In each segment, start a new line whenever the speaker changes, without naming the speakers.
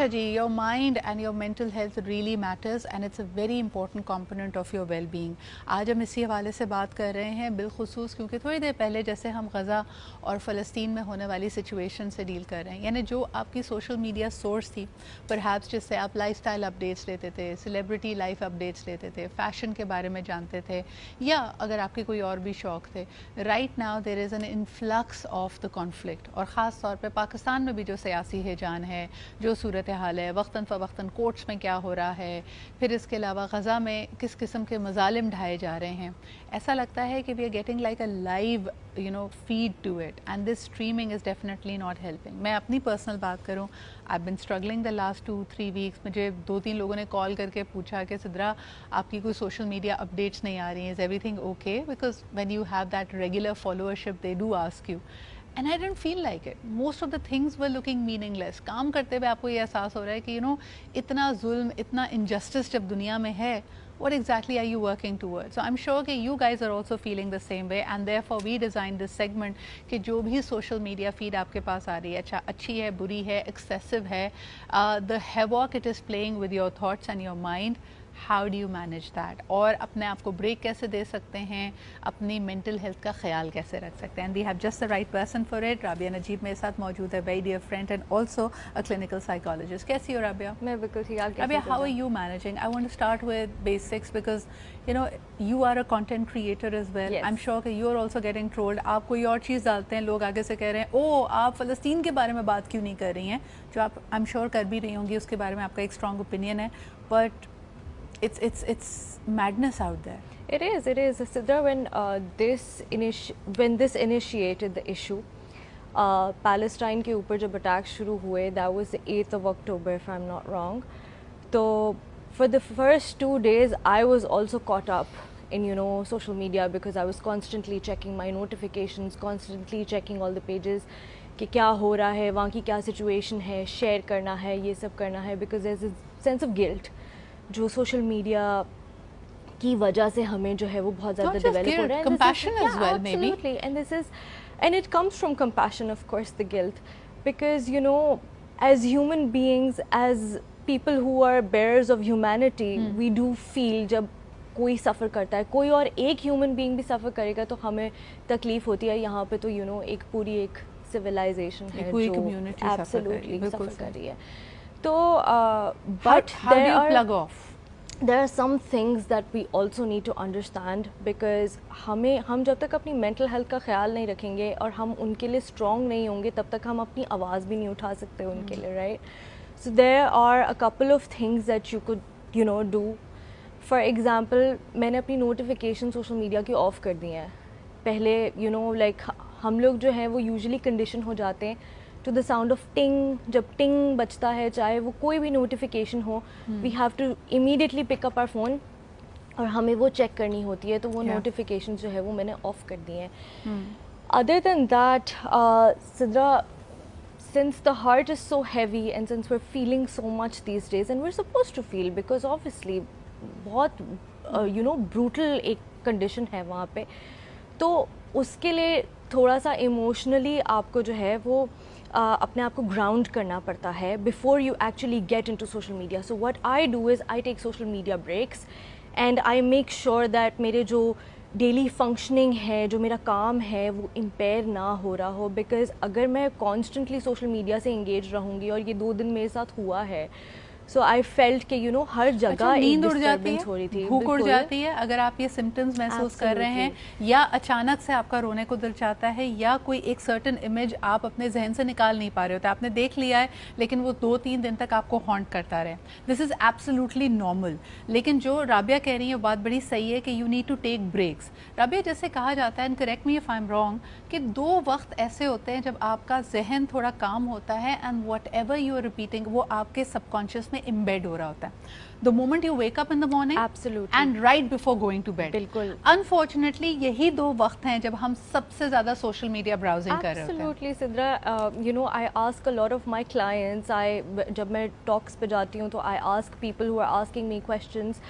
G your mind and your mental health really matters and it's a very important component of your well being. آج ہم اسی حوالے سے بات کر رہے ہیں بالخصوص کیونکہ تھوڑی دیر پہلے جیسے ہم غزہ اور فلسطین میں ہونے والی سچویشن سے ڈیل کر رہے ہیں, یعنی جو آپ کی سوشل میڈیا سورس تھی پرہیپس جس سے آپ لائف اسٹائل اپڈیٹس لیتے تھے, سیلیبریٹی لائف اپڈیٹس لیتے تھے, فیشن کے بارے میں جانتے تھے, یا اگر آپ کے کوئی اور بھی شوق تھے, right now there is an influx of the conflict. اور خاص طور پہ پاکستان میں بھی جو سیاسی ہیجان ہے, جو صورت حال ہے, وقتاً فوقتاً کورٹس میں کیا ہو رہا ہے, پھر اس کے علاوہ غزہ میں کس قسم کے مظالم ڈھائے جا رہے ہیں, ایسا لگتا ہے کہ we are getting like a live feed to it, and this streaming is definitely not helping. میں اپنی پرسنل بات کروں, آئی بن اسٹرگلنگ دا لاسٹ 2-3 ویکس. مجھے 2-3 لوگوں نے کال کر کے پوچھا کہ سدرا آپ کی کوئی سوشل میڈیا اپڈیٹس نہیں آ رہی ہیں, is everything okay, because when you have that regular followership they do ask you. And I didn't feel like it. Most of the things were looking meaningless. کام کرتے ہوئے آپ کو یہ احساس ہو رہا ہے کہ اتنا ظلم, اتنا injustice جب دنیا میں ہے, what exactly are you working towards? So I'm sure کہ you guys are also feeling the same way, and therefore we designed this segment کہ جو بھی social media feed آپ کے پاس آ رہی ہے, اچھی ہے, بری ہے, excessive ہے, the havoc it is playing with your thoughts and your mind, how do you manage that? اور اپنے آپ کو بریک کیسے دے سکتے ہیں, اپنی مینٹل ہیلتھ کا خیال کیسے رکھ سکتے ہیں. And we have just the right person for it. Rabia Najib میرے ساتھ موجود ہے, very dear friend and also a clinical psychologist. کیسی ہو رابعہ؟
میں بالکل ٹھیک.
Rabia, how are you managing? I want to start with basics because you are a content creator as well.
Yes.
I'm sure کہ you are also getting trolled. آپ کوئی اور چیز ڈالتے ہیں, لوگ آگے سے کہہ رہے ہیں او آپ فلسطین کے بارے میں بات کیوں نہیں کر رہی ہیں, جو آپ I'm sure کر بھی رہی ہوں گی, اس کے بارے میں آپ کا ایک اسٹرانگ اوپینین ہے, but it's madness out there.
It is. Sidra, when this initiated the issue, Palestine کے اوپر جب اٹیک شروع ہوئے, that was the 8th of October if I'm not wrong. So for the first 2 days I was also caught up in social media because I was constantly checking my notifications, constantly checking all the pages کہ کیا ہو رہا ہے, وہاں کی کیا situation ہے, share کرنا ہے, یہ سب کرنا ہے, because there's a sense of guilt جو سوشل میڈیا کی وجہ سے ہمیں جو ہے وہ بہت زیادہ ڈیولپ ہو رہا ہے.
Compassion as well, maybe.
Absolutely. And it comes from compassion, of course, the guilt. Because, as human beings, as people who are bearers of humanity, we do feel جب کوئی سفر کرتا ہے, کوئی اور ایک ہیومن بینگ بھی سفر کرے گا تو ہمیں تکلیف ہوتی ہے. یہاں پہ تو ایک پوری ایک سویلائزیشن ہے جو ایبسلیوٹلی سفر کر رہی ہے. تو but there are some things that we also need to understand, because ہم جب تک اپنی mental health کا خیال نہیں رکھیں گے اور ہم ان کے لیے strong نہیں ہوں گے, تب تک ہم اپنی آواز بھی نہیں اٹھا سکتے ان کے لیے, right? So there are a couple of things that you could do. For example, میں نے اپنی notification social media کی آف کر دی ہیں. پہلے like ہم لوگ جو ہیں وہ usually condition ہو جاتے ہیں to the sound of ting. جب ting بجتا ہے, چاہے وہ کوئی بھی notification who, we have to immediately pick up our phone اور ہمیں وہ چیک کرنی ہوتی ہے. تو وہ نوٹیفیکیشن جو ہے وہ میں نے آف کر دی ہیں. Other than that, Sidra, since the heart is so heavy and since we're feeling so much these days, and we're supposed to feel because obviously بہت brutal ایک کنڈیشن ہے وہاں پہ, تو اس کے لیے تھوڑا سا ایموشنلی آپ کو جو ہے وہ اپنے آپ کو گراؤنڈ کرنا پڑتا ہے before you actually get into social media. So what I do is I take social media breaks and I make sure that میرے جو ڈیلی فنکشننگ ہے, جو میرا کام ہے, وہ امپیئر نہ ہو رہا ہو. بیکاز اگر میں کانسٹنٹلی سوشل میڈیا سے انگیج رہوں گی, اور یہ 2 دن میرے ساتھ ہوا ہے, سو آئی فیلٹ کہ ہر جگہ
نیند اڑ جاتی ہے, بھوک اڑ جاتی ہے اگر آپ یہ سمٹمز محسوس کر رہے ہیں, یا اچانک سے آپ کا رونے کو دل چاہتا ہے, یا کوئی ایک سرٹن امیج آپ اپنے ذہن سے نکال نہیں پا رہے ہوتے, آپ نے دیکھ لیا ہے لیکن وہ 2-3 دن تک آپ کو ہانٹ کرتا رہے. دس از ایبسلیوٹلی نارمل. لیکن جو رابعہ کہہ رہی ہے بات بڑی صحیح ہے کہ you need to take breaks. Rabia, جیسے کہا جاتا ہے, and correct me if I'm wrong, کہ 2 وقت ایسے ہوتے ہیں جب آپ کا ذہن تھوڑا کام ہوتا ہے, and whatever you are repeating وہ آپ کے سب کانشیس میں امبیڈ ہو رہا ہوتا ہے. The moment you wake up in the morning,
absolutely,
and right before going to bed.
بالکل.
Unfortunately یہی 2 وقت ہیں جب ہم سب سے زیادہ سوشل میڈیا براؤزنگ کر رہے ہوتے ہیں.
Absolutely, Sidra. I ask a lot of my clients, جب میں ٹاکس پہ جاتی ہوں تو I ask people who are asking me questions.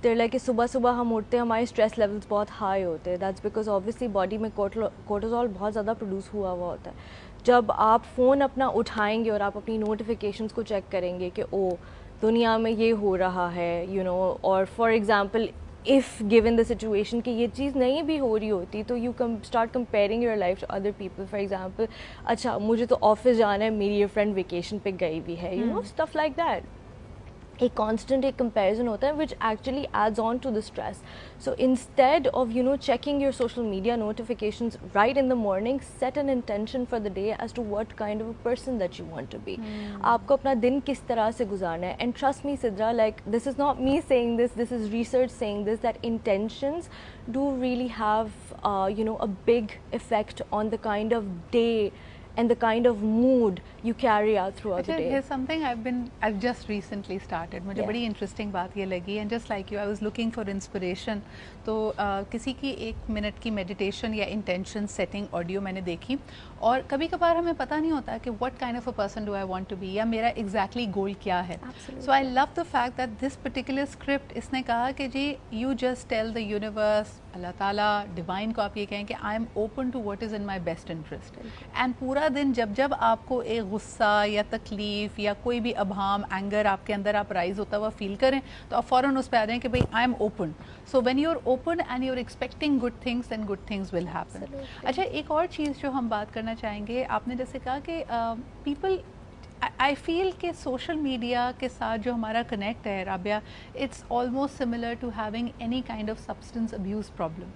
They're like کہ صبح ہم اٹھتے ہیں, ہمارے اسٹریس لیولس بہت ہائی ہوتے ہیں. That's because obviously باڈی میں کورٹیزول بہت زیادہ پروڈیوس ہوا ہوتا ہے. جب آپ فون اپنا اٹھائیں گے اور آپ اپنی نوٹیفیکیشنز کو چیک کریں گے کہ او دنیا میں یہ ہو رہا ہے اور for example if given the situation کہ یہ چیز نہیں بھی ہو رہی ہوتی تو you start comparing your life to other people. For example, اچھا مجھے تو آفس جانا ہے, میری یہ فرینڈ ویکیشن پہ گئی بھی ہے, stuff like that. ایک کانسٹنٹ ایک کمپیریزن ہوتا ہے which actually adds on to the stress. So instead of checking your social media notifications right in the morning, set an intention for the day as to what kind of a person that you want to be. آپ کو اپنا دن کس طرح سے گزارنا ہے. And trust me Sidra, like this is not me saying this is research saying this, that intentions do really have a big effect on the kind of day and the kind of mood you carry out throughout the day.
Here's something I've just recently started. مجھے بڑی interesting بات یہ لگی, and just like you, I was looking for inspiration. تو کسی کی 1 minute کی meditation یا انٹینشن سیٹنگ آڈیو میں نے دیکھی, اور کبھی کبھار ہمیں پتہ نہیں ہوتا کہ what kind of a person do I want to be, یا میرا exactly goal کیا ہے. So I love the fact that this particular script اس نے کہا کہ جی you just tell the universe, اللہ تعالیٰ, ڈیوائن کو آپ یہ کہیں کہ I am open to what is in my best interest. And پورا دن جب آپ کو ایک غصہ یا تکلیف یا کوئی بھی ابہام, اینگر آپ کے اندر آپ رائز ہوتا ہوا فیل کریں, تو آپ فوراً اس پہ آ جائیں کہ بھائی I am open. So when you're open and you're expecting good things, then good things will happen. اچھا ایک اور چیز جو ہم بات کرنا چاہیں گے, آپ نے جیسے کہا کہ people, I feel کہ سوشل میڈیا کے ساتھ جو ہمارا کنیکٹ ہے Rabia, it's almost similar to having any kind of substance abuse problem.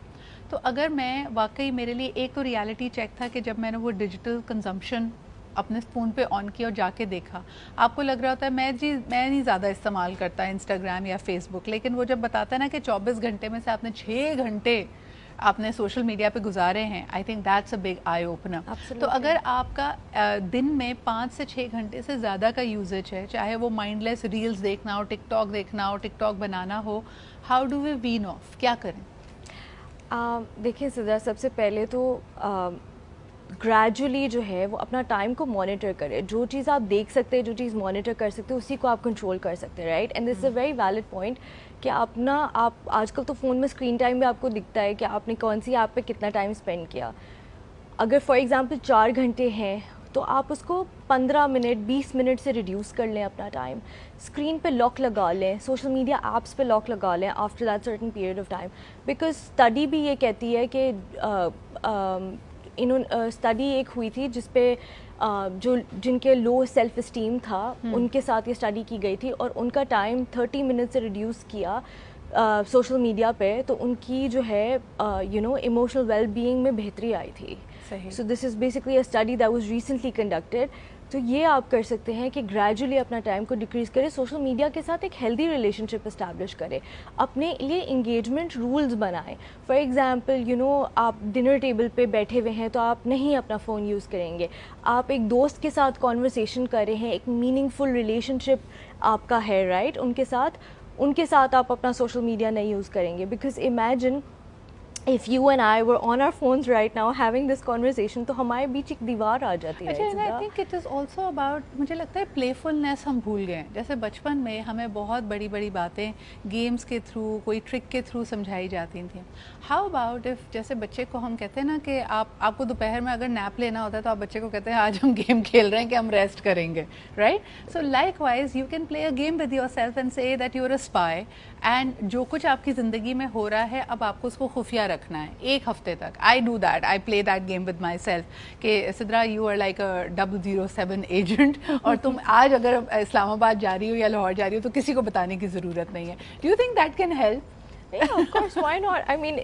تو اگر میں واقعی, میرے لیے ایک تو ریالٹی چیک تھا کہ جب میں نے وہ ڈیجیٹل کنزمپشن اپنے فون پہ آن کیا اور جا کے دیکھا, آپ کو لگ رہا ہوتا ہے میں نہیں زیادہ استعمال کرتا انسٹاگرام یا فیس بک, لیکن وہ جب بتاتا ہے نا کہ 24 گھنٹے میں سے آپ نے 6 گھنٹے آپ نے سوشل میڈیا پہ گزارے ہیں, I think that's a big eye opener. تو اگر آپ کا دن میں 5 سے 6 گھنٹے سے زیادہ کا یوزیج ہے, چاہے وہ مائنڈ لیس ریلز دیکھنا ہو, ٹک ٹاک دیکھنا ہو, ٹک ٹاک بنانا ہو, how do we wean off, کیا کریں؟
دیکھیں سزا, سب سے پہلے تو گریجولی جو ہے وہ اپنا ٹائم کو مانیٹر کرے. جو چیز آپ دیکھ سکتے ہیں, جو چیز مانیٹر کر سکتے ہیں, اسی کو آپ کنٹرول کر سکتے ہیں, right. And this is a very valid point کہ آپ آج کل تو فون میں اسکرین ٹائم بھی آپ کو دکھتا ہے کہ آپ نے کون سی ایپ پہ کتنا ٹائم اسپینڈ کیا. اگر فار ایگزامپل 4 گھنٹے ہیں تو آپ اس کو 15 منٹ 20 منٹ سے ریڈیوس کر لیں اپنا ٹائم. اسکرین پہ لاک لگا لیں, سوشل میڈیا ایپس پہ لاک لگا لیں after that certain period of time. Because study بھی یہ کہتی ہے کہ اسٹڈی ایک ہوئی تھی جس پہ جن کے لو سیلف اسٹیم تھا ان کے ساتھ یہ اسٹڈی کی گئی تھی, اور ان کا ٹائم 30 منٹ سے ریڈیوس کیا سوشل میڈیا پہ, تو ان کی جو ہے ایموشنل ویل بینگ میں بہتری آئی تھی. So this is basically a study that was recently conducted. تو یہ آپ کر سکتے ہیں کہ گریجولی اپنا ٹائم کو ڈکریز کریں, سوشل میڈیا کے ساتھ ایک ہیلدی ریلیشن شپ اسٹیبلش کریں, اپنے لیے انگیجمنٹ رولز بنائیں. فار ایگزامپل آپ ڈنر ٹیبل پہ بیٹھے ہوئے ہیں تو آپ نہیں اپنا فون یوز کریں گے, آپ ایک دوست کے ساتھ کانورسیشن کر رہے ہیں, ایک میننگ فل ریلیشن شپ آپ کا ہے, رائٹ, ان کے ساتھ آپ اپنا سوشل میڈیا نہیں یوز کریں گے. Because imagine if you and I were on our phones right now having this conversation, تو ہمارے بیچ ایک دیوار آ جاتی ہے.
I think it is also about, مجھے لگتا ہے playfulness ہم بھول گئے ہیں. جیسے بچپن میں ہمیں بہت بڑی بڑی باتیں گیمز کے تھرو, کوئی ٹرک کے تھرو سمجھائی جاتی تھیں. How about if جیسے بچے کو ہم کہتے ہیں نا کہ آپ کو دوپہر میں اگر نیپ لینا ہوتا ہے تو آپ بچے کو کہتے ہیں آج ہم گیم کھیل رہے ہیں کہ ہم ریسٹ کریں گے, right. So likewise you can play a game with yourself and say that you're a spy, and جو کچھ آپ کی زندگی میں ہو رہا ہے اب آپ کو اس کو خفیہ رکھنا ہے 1 ہفتے تک. I do that, I play that game with myself کہ Sidra you are like a 007 agent, اور تم آج اگر اسلام آباد جا رہی ہو یا لاہور جا رہی ہو تو کسی کو بتانے کی ضرورت نہیں ہے. Do you think that can help?
Yeah, of course, why not? I mean,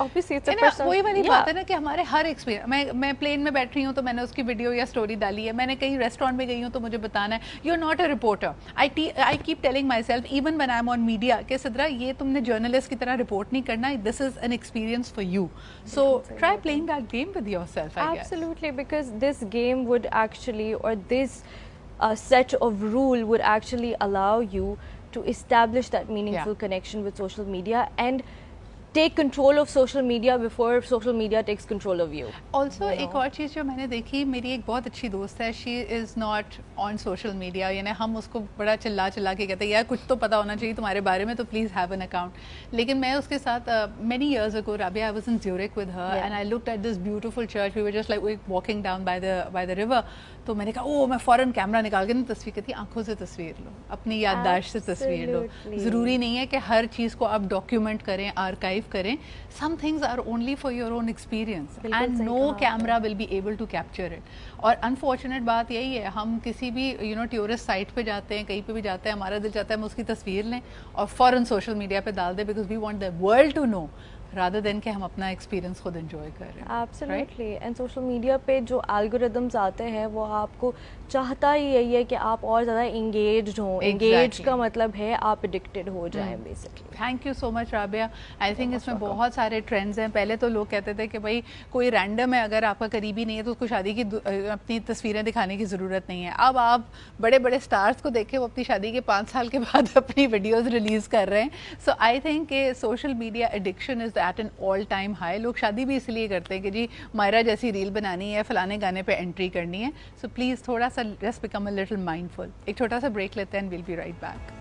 obviously it's a personal.
وہی والی بات ہے نا کہ ہمارے ہر ایکسپیرینس, میں پلین میں بیٹھ رہی ہوں تو میں نے اس کی ویڈیو یا اسٹوری ڈالی ہے, میں نے کہیں ریسٹورینٹ میں گئی ہوں تو مجھے بتانا ہے. You are not a reporter. I keep telling myself even when I'm on media کہ سدرا یہ تم نے جرنلسٹ کی طرح رپورٹ نہیں کرنا, this is an experience for you, so try playing that game with yourself.
Absolutely, because this game would actually, or this set of rule would actually allow you to establish that meaningful connection with social media. And take control of social media before social media takes control of you.
Also ایک اور چیز جو میں نے دیکھی, میری ایک بہت اچھی دوست ہے, she is not on social media, یعنی ہم اس کو بڑا چلا کے کہتے ہیں یار کچھ تو پتا ہونا چاہیے تمہارے بارے میں, تو پلیز ہیو این اکاؤنٹ. لیکن میں اس کے ساتھ many years ago Rabia, I was in Zurich with her and I looked at this beautiful church, we were just like walking down by the river. تو میں نے کہا او میں فوراً کیمرہ نکال کے تصویر کرتی, آنکھوں سے تصویر لو, اپنی یادداشت سے تصویر لو. ضروری نہیں ہے کہ ہر چیز کو آپ ڈاکیومنٹ کریں, آرکائیو کریں. Some things are only for your own experience and no camera will be able to capture it. اور انفارچونیٹ بات یہی ہے, ہم کسی بھی ٹورسٹ سائٹ پہ جاتے ہیں, کہیں پہ بھی جاتے ہیں, ہمارا دل چاہتا ہے ہم اس کی تصویر لیں اور فوراً سوشل میڈیا پہ ڈال دیں, because we want the world to know rather than کہ ہم اپنا ایکسپیرینس خود انجوائے کر رہے ہیں.
Absolutely. And social media پہ جو الگوریدمز آتے ہیں وہ آپ کو چاہتا ہی یہی ہے کہ آپ اور زیادہ انگیجڈ ہوں. انگیج کا مطلب ہے آپ ایڈکٹیڈ ہو جائیں basically.
Thank you so much Rabia. I think اس میں بہت سارے ٹرینڈز ہیں. پہلے تو لوگ کہتے تھے کہ بھائی کوئی رینڈم ہے, اگر آپ کا قریبی نہیں ہے تو اس کو شادی کی اپنی تصویریں دکھانے کی ضرورت نہیں ہے. اب آپ بڑے بڑے اسٹارس کو دیکھیں, وہ اپنی شادی کے 5 سال کے بعد اپنی ویڈیوز ریلیز کر رہے ہیں. سو آئی تھنک کہ social media addiction is at an all time high. لوگ شادی بھی اس لیے کرتے ہیں کہ جی مائرا جیسی ریل بنانی ہے, فلانے گانے پہ انٹری کرنی ہے. سو پلیز تھوڑا سا just become a little mindful. ایک چھوٹا سا بریک لیتے ہیں, ویل بی رائٹ بیک.